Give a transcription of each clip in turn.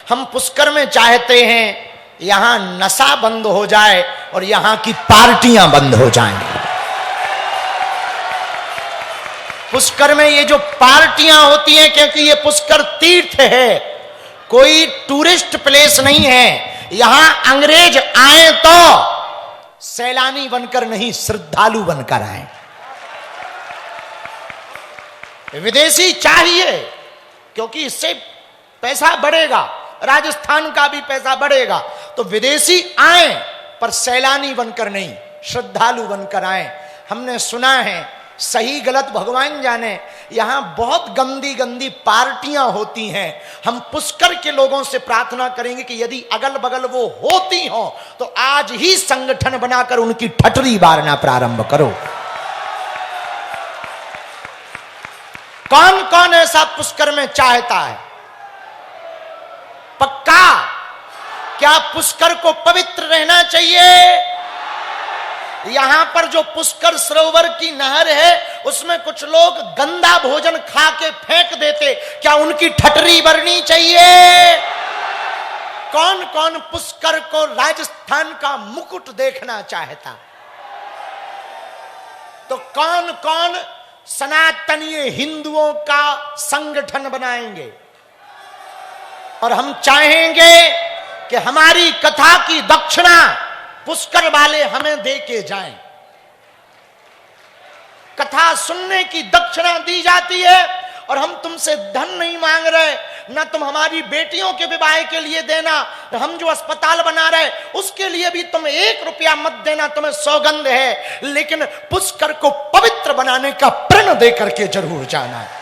हम पुष्कर में चाहते हैं यहां नशा बंद हो जाए और यहां की पार्टियां बंद हो जाएं। पुष्कर में ये जो पार्टियां होती हैं, क्योंकि ये पुष्कर तीर्थ है, कोई टूरिस्ट प्लेस नहीं है। यहां अंग्रेज आए तो सैलानी बनकर नहीं, श्रद्धालु बनकर आए। विदेशी चाहिए क्योंकि इससे पैसा बढ़ेगा, राजस्थान का भी पैसा बढ़ेगा। तो विदेशी आए पर सैलानी बनकर नहीं, श्रद्धालु बनकर आए। हमने सुना है, सही गलत भगवान जाने, यहां बहुत गंदी गंदी पार्टियां होती हैं। हम पुष्कर के लोगों से प्रार्थना करेंगे कि यदि अगल बगल वो होती हो तो आज ही संगठन बनाकर उनकी ठटरी बारना प्रारंभ करो। कौन कौन ऐसा पुष्कर में चाहता है? पक्का? क्या पुष्कर को पवित्र रहना चाहिए? यहां पर जो पुष्कर सरोवर की नहर है उसमें कुछ लोग गंदा भोजन खा के फेंक देते, क्या उनकी ठटरी भरनी चाहिए? कौन कौन पुष्कर को राजस्थान का मुकुट देखना चाहता? तो कौन कौन सनातनीय हिंदुओं का संगठन बनाएंगे? और हम चाहेंगे कि हमारी कथा की दक्षिणा पुष्कर वाले हमें दे के जाएं। कथा सुनने की दक्षिणा दी जाती है और हम तुमसे धन नहीं मांग रहे, ना तुम हमारी बेटियों के विवाह के लिए देना, हम जो अस्पताल बना रहे उसके लिए भी तुम 1 रुपया मत देना, तुम्हें सौगंध है, लेकिन पुष्कर को पवित्र बनाने का प्रण दे करके जरूर जाना है।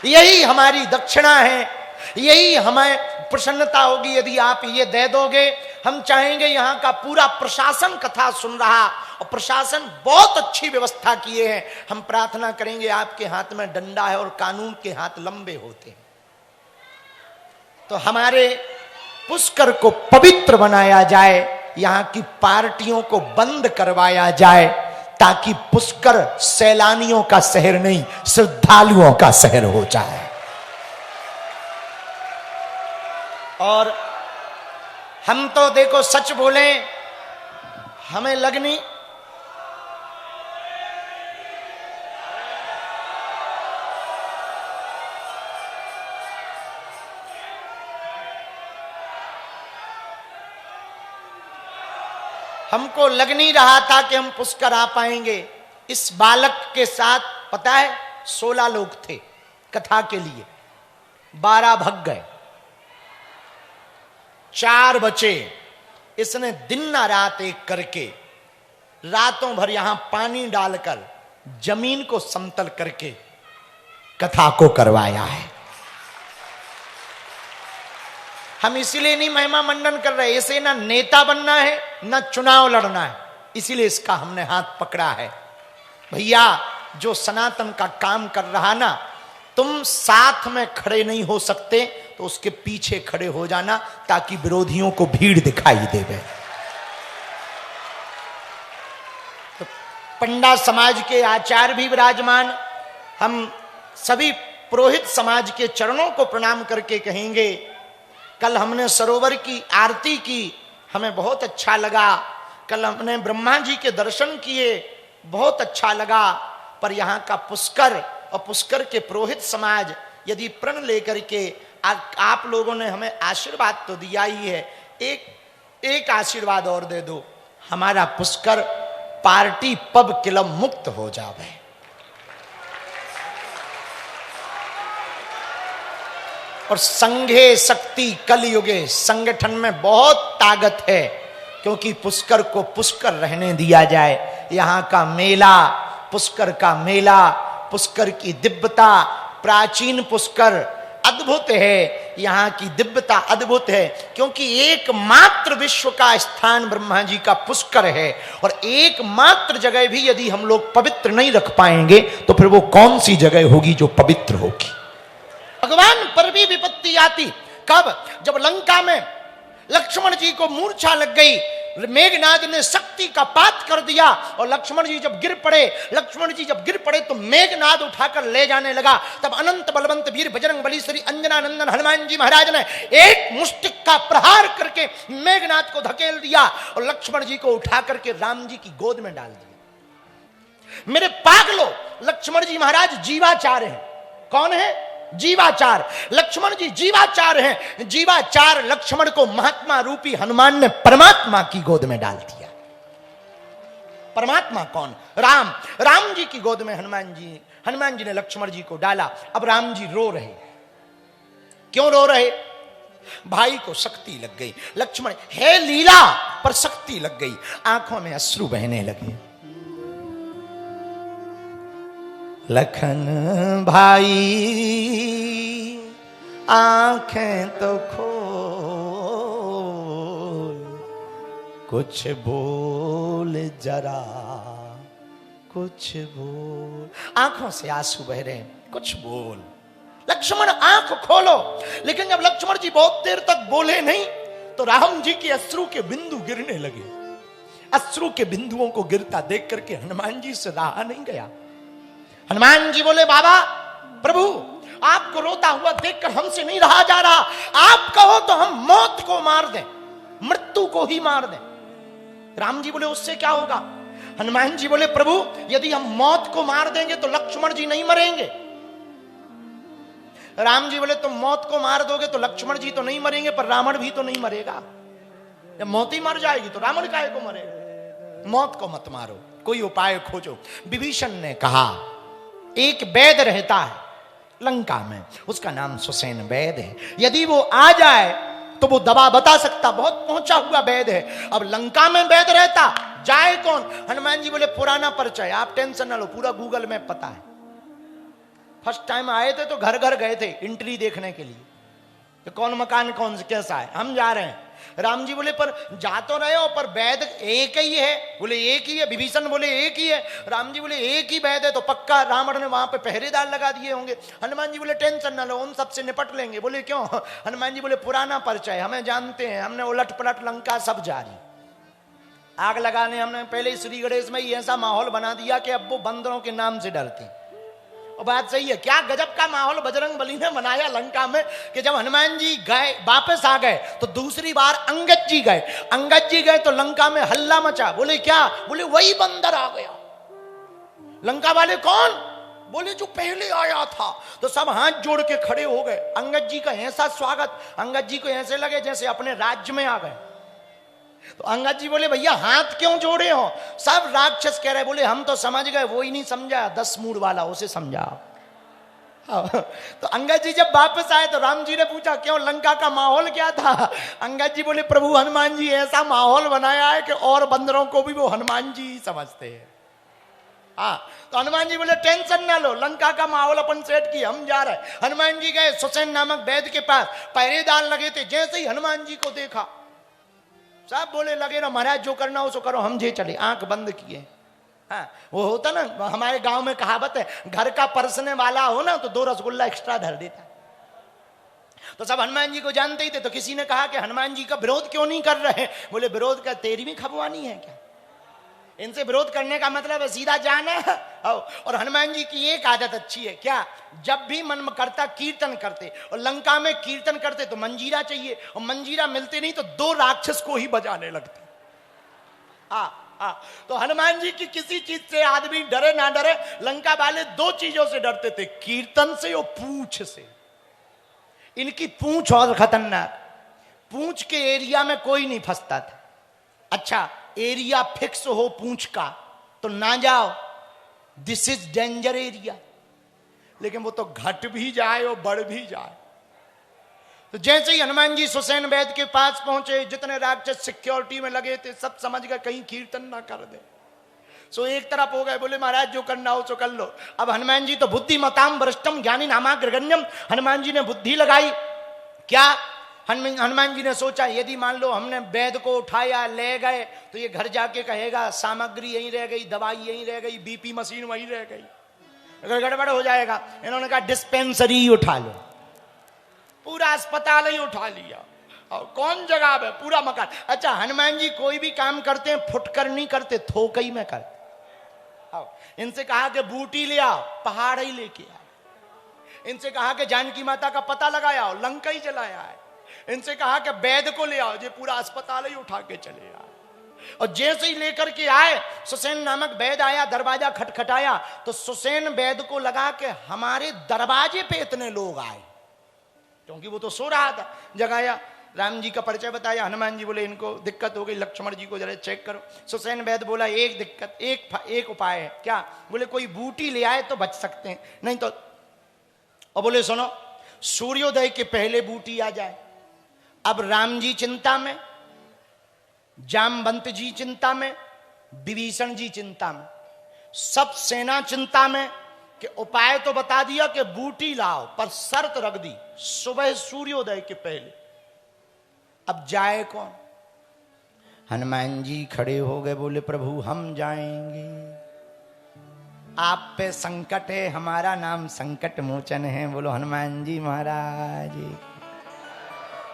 यही हमारी दक्षिणा है, यही हमें प्रसन्नता होगी यदि आप ये दे दोगे। हम चाहेंगे यहाँ का पूरा प्रशासन कथा सुन रहा, और प्रशासन बहुत अच्छी व्यवस्था किए हैं। हम प्रार्थना करेंगे, आपके हाथ में डंडा है और कानून के हाथ लंबे होते हैं, तो हमारे पुष्कर को पवित्र बनाया जाए, यहाँ की पार्टियों को बंद करवाया जाए, ताकि पुष्कर सैलानियों का शहर नहीं, श्रद्धालुओं का शहर हो जाए। और हम तो देखो सच बोले, हमें लगनी हमको लग नहीं रहा था कि हम पुष्कर आ पाएंगे। इस बालक के साथ पता है 16 लोग थे कथा के लिए, 12 भग गए, 4 बचे। इसने दिन ना रात एक करके रातों भर यहां पानी डालकर जमीन को समतल करके कथा को करवाया है। हम इसीलिए नहीं महिमा मंडन कर रहे, इसे ना नेता बनना है ना चुनाव लड़ना है, इसीलिए इसका हमने हाथ पकड़ा है। भैया जो सनातन का काम कर रहा ना, तुम साथ में खड़े नहीं हो सकते तो उसके पीछे खड़े हो जाना, ताकि विरोधियों को भीड़ दिखाई देवे। तो पंडा समाज के आचार्य भी विराजमान, हम सभी पुरोहित समाज के चरणों को प्रणाम करके कहेंगे, कल हमने सरोवर की आरती की, हमें बहुत अच्छा लगा। कल हमने ब्रह्मा जी के दर्शन किए, बहुत अच्छा लगा। पर यहाँ का पुष्कर और पुष्कर के पुरोहित समाज यदि प्रण लेकर के आप लोगों ने हमें आशीर्वाद तो दिया ही है, एक आशीर्वाद और दे दो, हमारा पुष्कर पार्टी पब क्लब मुक्त हो जावे। और संघे शक्ति कलयुगे, संगठन में बहुत ताकत है, क्योंकि पुष्कर को पुष्कर रहने दिया जाए। यहाँ का मेला, पुष्कर का मेला, पुष्कर की दिव्यता, प्राचीन पुष्कर अद्भुत है, यहाँ की दिव्यता अद्भुत है, क्योंकि एकमात्र विश्व का स्थान ब्रह्मा जी का पुष्कर है। और एकमात्र जगह भी यदि हम लोग पवित्र नहीं रख पाएंगे तो फिर वो कौन सी जगह होगी जो पवित्र होगी। भगवान पर भी विपत्ति आती कब? जब लंका में लक्ष्मण जी को मूर्छा लग गई, मेघनाद ने शक्ति का पात कर दिया और लक्ष्मण जी जब गिर पड़े तो मेघनाद उठाकर ले जाने लगा। तब अनंत बलवंत वीर बजरंग बली श्री अंजनानंदन हनुमान जी महाराज ने एक मुष्टिक का प्रहार करके मेघनाद को धकेल दिया और लक्ष्मण जी को उठा करके राम जी की गोद में डाल दिया। मेरे पागलो, लक्ष्मण जी महाराज जीवाचार हैं। कौन है? जीवाचार। लक्ष्मण जी जीवाचार हैं। जीवाचार लक्ष्मण को महात्मा रूपी हनुमान ने परमात्मा की गोद में डाल दिया। परमात्मा कौन? राम। राम जी की गोद में हनुमान जी ने लक्ष्मण जी को डाला। अब राम जी रो रहे। क्यों रो रहे? भाई को शक्ति लग गई। लक्ष्मण है लीला पर शक्ति लग गई, आंखों में अश्रु बहने लगे। लखन भाई आंखें तो खोल, कुछ बोल जरा, कुछ बोल। आंखों से आंसू बह रहे हैं, कुछ बोल। लक्ष्मण आंख खोलो। लेकिन जब लक्ष्मण जी बहुत देर तक बोले नहीं तो राम जी के अश्रु के बिंदु गिरने लगे। अश्रु के बिंदुओं को गिरता देख करके हनुमान जी से रहा नहीं गया। हनुमान जी बोले, बाबा प्रभु आपको रोता हुआ देखकर हमसे नहीं रहा जा रहा, आप कहो तो हम मौत को मार दें, मृत्यु को ही मार दें। राम जी बोले, उससे क्या होगा? हनुमान जी बोले, प्रभु यदि हम मौत को मार देंगे तो लक्ष्मण जी नहीं मरेंगे। राम जी बोले, तुम मौत को मार दोगे तो लक्ष्मण जी तो नहीं मरेंगे पर रावण भी तो नहीं मरेगा। जब मौत ही मर जाएगी तो रावण काहे को मरेगा? मौत को मत मारो, कोई उपाय खोजो। विभीषण ने कहा, एक वैद्य रहता है लंका में, उसका नाम सुसेन वैद्य है। यदि वो आ जाए तो वो दवा बता सकता, बहुत पहुंचा हुआ वैद्य है। अब लंका में वैद्य रहता, जाए कौन? हनुमान जी बोले, पुराना परिचय, आप टेंशन ना लो, पूरा गूगल में पता है। फर्स्ट टाइम आए थे तो घर घर गए थे एंट्री देखने के लिए, तो कौन मकान कौन से कैसा है, हम जा रहे हैं। राम जी बोले, पर जा तो रहे हो पर वैद्य एक ही है। बोले एक ही है। विभीषण बोले एक ही है। राम जी बोले एक ही वैद्य है तो पक्का रावण ने वहां पे पहरेदार लगा दिए होंगे। हनुमान जी बोले, टेंशन ना लो, उन सबसे निपट लेंगे। बोले क्यों? हनुमान जी बोले, पुराना परिचय, हमें जानते हैं, हमने उलट पलट लंका सब जारी। आग लगाने हमने पहले ही श्री गणेश में ही ऐसा माहौल बना दिया कि अब वो बंदरों के नाम से डरते। और बात सही है, क्या गजब का माहौल बजरंग बली ने बनाया लंका में कि जब हनुमान जी गए, वापस आ गए तो दूसरी बार अंगद जी गए। अंगद जी गए तो लंका में हल्ला मचा। बोले क्या? बोले वही बंदर आ गया। लंका वाले कौन? बोले जो पहले आया था। तो सब हाथ जोड़ के खड़े हो गए। अंगद जी का ऐसा स्वागत, अंगद जी को ऐसे लगे जैसे अपने राज्य में आ गए। तो अंगद जी बोले, भैया हाथ क्यों जोड़े हो? सब राक्षस कह रहे। बोले हम तो समझ गए, वो ही नहीं समझा, 10 मूड वाला, उसे समझाओ। तो अंगद जी जब वापस आए तो राम जी ने पूछा, क्यों लंका का माहौल क्या था? अंगद जी बोले, प्रभु हनुमान जी ऐसा माहौल बनाया है कि और बंदरों को भी वो हनुमान जी ही समझते हैं। तो हनुमान जी बोले, टेंशन ना लो, लंका का माहौल अपन सेट किया, हम जा रहे। हनुमान जी गए सुसेन नामक वैद्य के पास, पहरेदार लगे थे। जैसे ही हनुमान जी को देखा सब बोले लगे ना महाराज जो करना हो सो करो, हम जे चले, आंख बंद किए। हाँ, वो होता ना हमारे गांव में कहावत है, घर का परसने वाला हो ना तो 2 रसगुल्ला एक्स्ट्रा धर देता। तो सब हनुमान जी को जानते ही थे। तो किसी ने कहा कि हनुमान जी का विरोध क्यों नहीं कर रहे? बोले विरोध का तेरी भी खबवानी है क्या? इनसे विरोध करने का मतलब है सीधा जाना। और हनुमान जी की एक आदत अच्छी है, क्या? जब भी मन करता कीर्तन करते, और लंका में कीर्तन करते तो मंजीरा चाहिए, और मंजीरा मिलते नहीं तो 2 राक्षस को ही बजाने लगते। तो हनुमान जी की किसी चीज से आदमी डरे ना डरे, लंका वाले 2 चीजों से डरते थे, कीर्तन से और पूंछ से। इनकी पूंछ और खतरनाक, पूंछ के एरिया में कोई नहीं फंसता था। अच्छा एरिया फिक्स हो पूंछ का तो ना जाओ, दिस इज डेंजर एरिया। लेकिन वो तो घट भी जाए और बढ़ भी जाए। तो जैसे ही हनुमान जी सुसेन वैद्य के पास पहुंचे, जितने राक्षस सिक्योरिटी में लगे थे सब समझ गए कहीं कीर्तन ना कर दे। सो एक तरफ हो गए, बोले महाराज जो करना हो सो कर लो। अब हनुमान जी तो बुद्धिमताम वरिष्ठम ज्ञानी नामाग्रगण्यम, हनुमान जी ने बुद्धि लगाई। क्या? हनुमान जी ने सोचा यदि मान लो हमने वैद्य को उठाया ले गए तो ये घर जाके कहेगा सामग्री यहीं रह गई, दवाई यहीं रह गई, बीपी मशीन वहीं रह गई, अगर गड़बड़ हो जाएगा। इन्होंने कहा डिस्पेंसरी उठा लो, पूरा अस्पताल ही उठा लिया। और कौन जगावे पूरा मकान। अच्छा हनुमान जी कोई भी काम करते हैं फुटकर नहीं करते, थोकई में करते। इनसे कहा कि बूटी ले आओ, पहाड़ ही लेके आए। इनसे कहा कि जानकी माता का पता लगाया, लंका ही चलाया है। इनसे कहा कि वैद्य को ले आओ, जो पूरा अस्पताल ही उठा के चले आए। और जैसे ही लेकर के आए, सुसेन नामक वैद्य आया, दरवाजा खटखटाया, तो सुसेन वैद्य को लगा कि हमारे दरवाजे पे इतने लोग आए, क्योंकि वो तो सो रहा था। जगाया, राम जी का परिचय बताया। हनुमान जी बोले इनको दिक्कत हो गई, लक्ष्मण जी को जरा चेक करो। सुसेन वैद्य बोला एक दिक्कत, एक उपाय है। क्या? बोले कोई बूटी ले आए तो बच सकते हैं, नहीं तो। और बोले सुनो, सूर्योदय के पहले बूटी आ जाए। अब राम जी चिंता में, जामवंत जी चिंता में, विभीषण जी चिंता में, सब सेना चिंता में कि उपाय तो बता दिया कि बूटी लाओ, पर शर्त रख दी सुबह सूर्योदय के पहले। अब जाए कौन? हनुमान जी खड़े हो गए, बोले प्रभु हम जाएंगे, आप पे संकट है, हमारा नाम संकट मोचन है। बोलो हनुमान जी महाराज।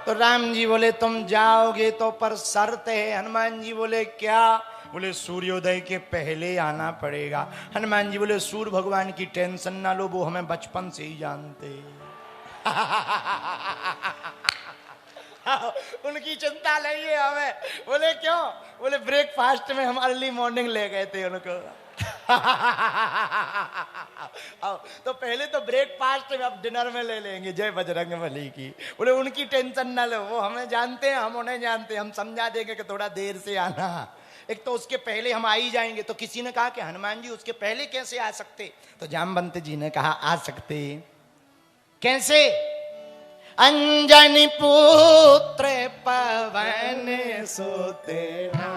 तो राम जी बोले तुम जाओगे तो पर शर्त है। हनुमान जी बोले क्या? बोले सूर्योदय के पहले आना पड़ेगा। हनुमान जी बोले सूर्य भगवान की टेंशन ना लो, वो हमें बचपन से ही जानते। उनकी चिंता नहीं है हमें। बोले क्यों? बोले ब्रेकफास्ट में हम अर्ली मॉर्निंग ले गए थे उनको। तो पहले तो ब्रेकफास्ट में, अब डिनर में ले लेंगे। जय बजरंगबली की। बोले उनकी टेंशन ना लो, वो हमें जानते हैं, हम उन्हें जानते हैं, हम समझा देंगे कि थोड़ा देर से आना। एक तो उसके पहले हम आ ही जाएंगे। तो किसी ने कहा कि हनुमान जी उसके पहले कैसे आ सकते? तो जामवंत जी ने कहा आ सकते। कैसे? अंजनी पुत्र पवन सोते ना,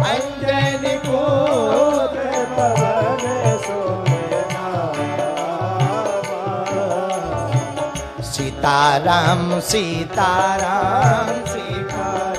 अंजनी पुत्र पवन सोते ना, सीताराम सीताराम सीताराम।